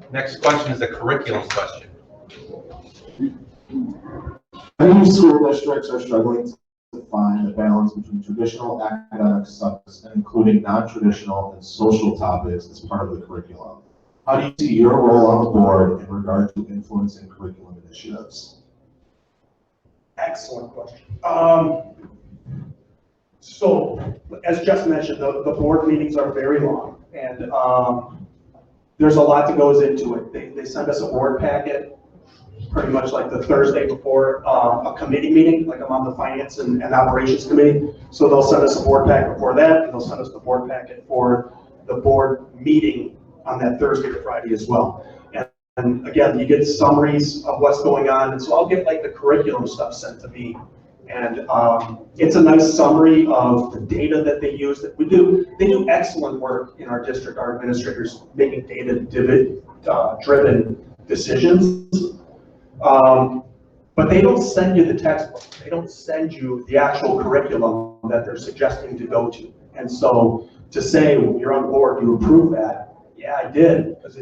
Next question is a curriculum question. Many school districts are struggling to find a balance between traditional academic subjects and including non-traditional and social topics as part of the curriculum. How do you see your role on the board in regard to influencing curriculum initiatives? Excellent question. So, as Jess mentioned, the board meetings are very long, and there's a lot that goes into it. They send us a board packet pretty much like the Thursday before a committee meeting, like I'm on the Finance and Operations Committee. So they'll send us a board packet before that, and they'll send us the board packet for the board meeting on that Thursday or Friday as well. And again, you get summaries of what's going on, and so I'll get like the curriculum stuff sent to me. And it's a nice summary of the data that they use. That they do excellent work in our district, our administrators making data-driven decisions. But they don't send you the textbook. They don't send you the actual curriculum that they're suggesting to go to. And so to say, well, you're on board, you approve that, yeah, I did, because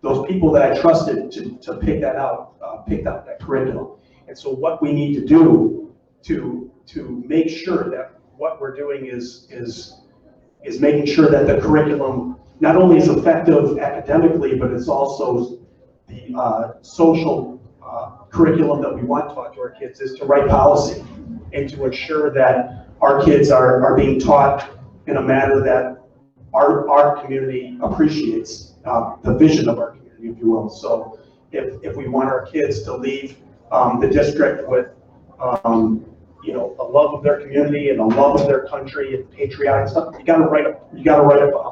those people that I trusted to pick that out, picked out that curriculum. And so what we need to do to make sure that what we're doing is making sure that the curriculum not only is effective academically, but it's also the social curriculum that we want taught to our kids, is to write policy and to ensure that our kids are being taught in a manner that our community appreciates, the vision of our community, if you will. So if we want our kids to leave the district with a love of their community and a love of their country and patriotic stuff, you gotta write a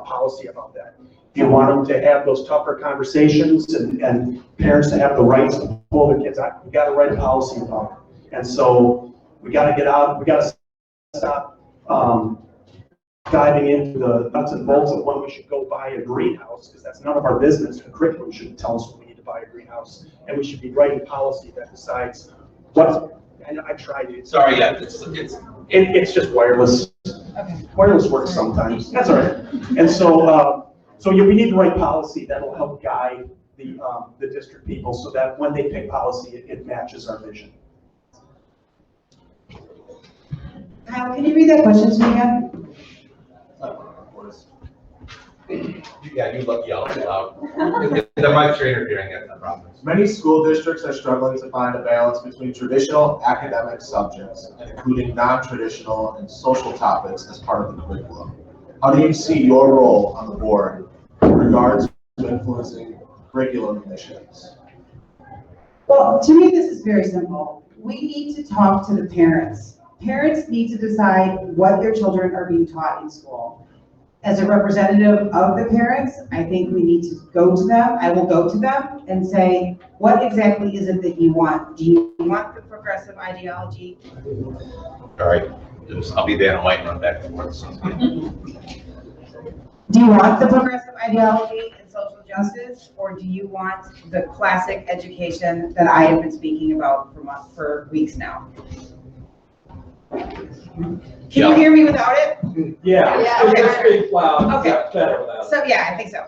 policy about that. If you want them to have those tougher conversations and parents to have the rights to pull their kids out, you gotta write a policy about it. And so we gotta get out, we gotta stop diving into the nuts and bolts of when we should go buy a greenhouse, because that's none of our business. The curriculum shouldn't tell us when we need to buy a greenhouse, and we should be writing policy that decides what. And I tried it. Sorry, yeah, It's just wireless. Okay. Wireless works sometimes. That's all right. And so, we need to write policy that'll help guide the district people so that when they pick policy, it matches our vision. Kyle, can you read that question to me again? Yeah, you look yell loud. The mics are interfering, that's the problem. Many school districts are struggling to find a balance between traditional academic subjects and including non-traditional and social topics as part of the curriculum. How do you see your role on the board in regards to influencing curriculum initiatives? Well, to me, this is very simple. We need to talk to the parents. Parents need to decide what their children are being taught in school. As a representative of the parents, I think we need to go to them. I will go to them and say, what exactly is it that you want? Do you want the progressive ideology? All right, I'll be there in white and run back and forth. Do you want the progressive ideology and social justice, or do you want the classic education that I have been speaking about for weeks now? Can you hear me without it? Yeah. Okay. It's pretty loud. Okay. Yeah, better without it. So yeah, I think so.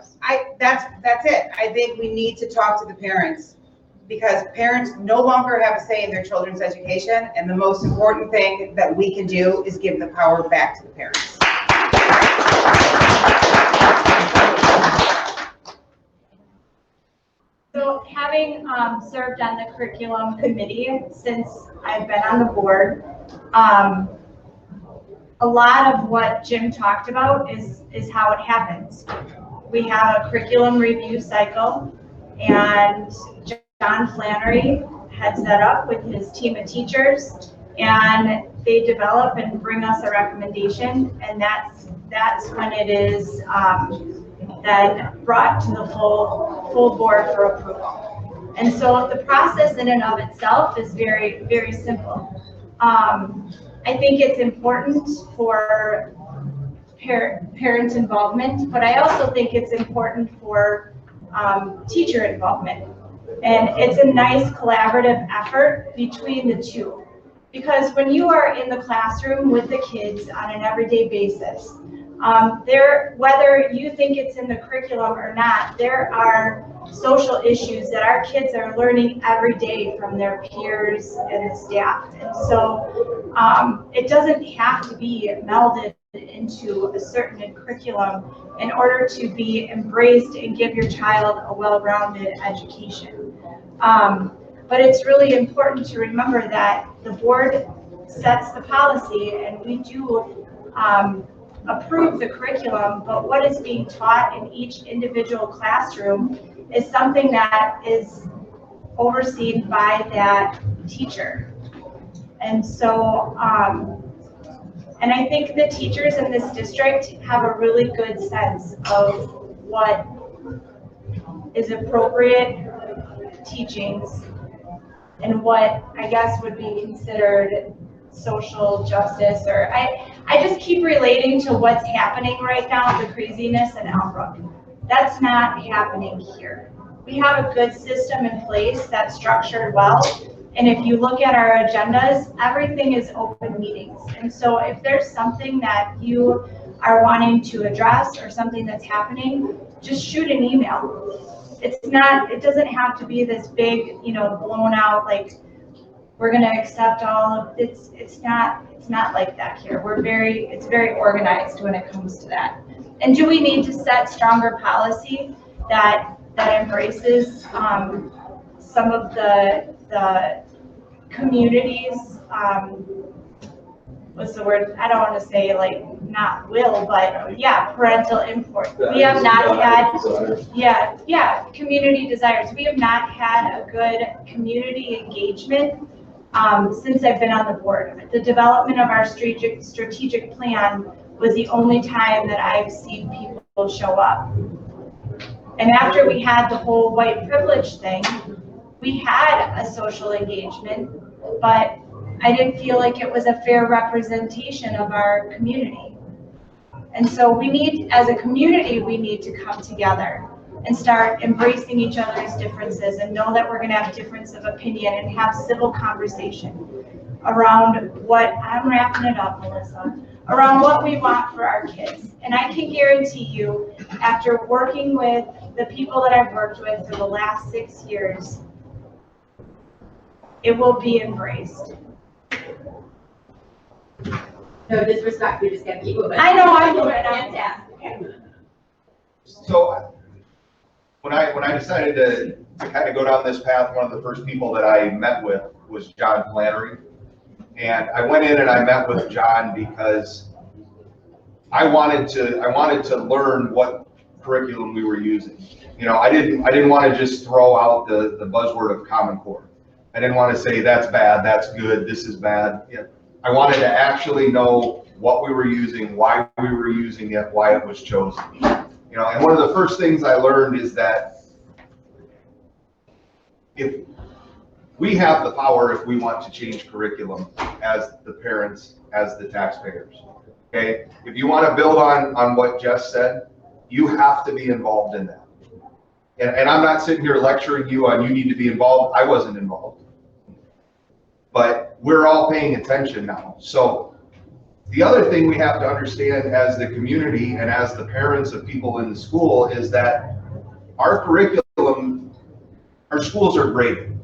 That's it. I think we need to talk to the parents, because parents no longer have a say in their children's education, and the most important thing that we can do is give the power back to the parents. So having served on the curriculum committee since I've been on the board, a lot of what Jim talked about is how it happens. We have a curriculum review cycle, and John Flannery heads that up with his team of teachers, and they develop and bring us a recommendation, and that's when it is then brought to the full board for approval. And so the process in and of itself is very, very simple. I think it's important for parent involvement, but I also think it's important for teacher involvement. And it's a nice collaborative effort between the two. Because when you are in the classroom with the kids on an everyday basis, Whether you think it's in the curriculum or not, there are social issues that our kids are learning every day from their peers and the staff. And so it doesn't have to be melded into a certain curriculum in order to be embraced and give your child a well-rounded education. But it's really important to remember that the board sets the policy and we do approve the curriculum, but what is being taught in each individual classroom is something that is overseen by that teacher. And so, and I think the teachers in this district have a really good sense of what is appropriate teachings and what I guess would be considered social justice, or I just keep relating to what's happening right now, the craziness in Elbrook. That's not happening here. We have a good system in place that's structured well, and if you look at our agendas, everything is open meetings. And so if there's something that you are wanting to address or something that's happening, just shoot an email. It's not, it doesn't have to be this big, blown out, like, we're going to accept all of it's not like that here. It's very organized when it comes to that. And do we need to set stronger policy that embraces some of the communities, what's the word? I don't want to say like not will, but yeah, parental input. We have not had, community desires. We have not had a good community engagement since I've been on the board. The development of our strategic plan was the only time that I've seen people show up. And after we had the whole white privilege thing, we had a social engagement, but I didn't feel like it was a fair representation of our community. And so we need, as a community, we need to come together and start embracing each other's differences and know that we're going to have difference of opinion and have civil conversation around what, I'm wrapping it up, Melissa, around what we want for our kids. And I can guarantee you, after working with the people that I've worked with for the last 6 years, it will be embraced. No disrespect, we just get people. I know, I'm doing it. So when I decided to kind of go down this path, one of the first people that I met with was John Flannery. And I went in and I met with John because I wanted to learn what curriculum we were using. I didn't want to just throw out the buzzword of Common Core. I didn't want to say that's bad, that's good, this is bad. I wanted to actually know what we were using, why we were using it, why it was chosen. And one of the first things I learned is that if we have the power, if we want to change curriculum as the parents, as the taxpayers, okay? If you want to build on what Jess said, you have to be involved in that. And I'm not sitting here lecturing you on you need to be involved. I wasn't involved. But we're all paying attention now. So the other thing we have to understand as the community and as the parents of people in the school is that our curriculum, our schools are graded.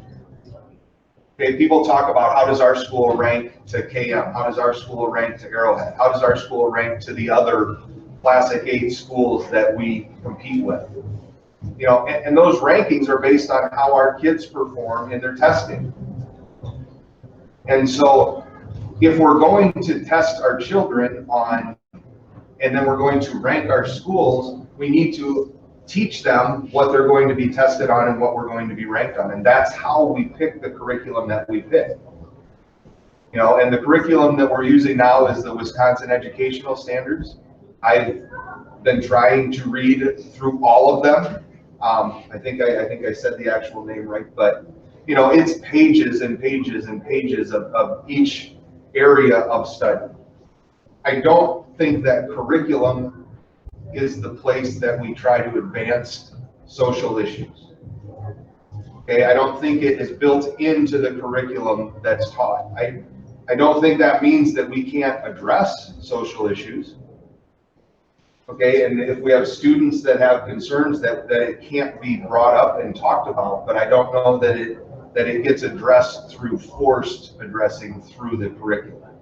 Okay, people talk about how does our school rank to KM? How does our school rank to Arrowhead? How does our school rank to the other Classic 8 schools that we compete with? And those rankings are based on how our kids perform in their testing. And so if we're going to test our children on, and then we're going to rank our schools, we need to teach them what they're going to be tested on and what we're going to be ranked on. And that's how we pick the curriculum that we pick. And the curriculum that we're using now is the Wisconsin Educational Standards. I've been trying to read through all of them. I think I said the actual name right, but it's pages and pages and pages of each area of study. I don't think that curriculum is the place that we try to advance social issues. Okay, I don't think it is built into the curriculum that's taught. I don't think that means that we can't address social issues. Okay, and if we have students that have concerns that it can't be brought up and talked about, but I don't know that it gets addressed through forced addressing through the curriculum.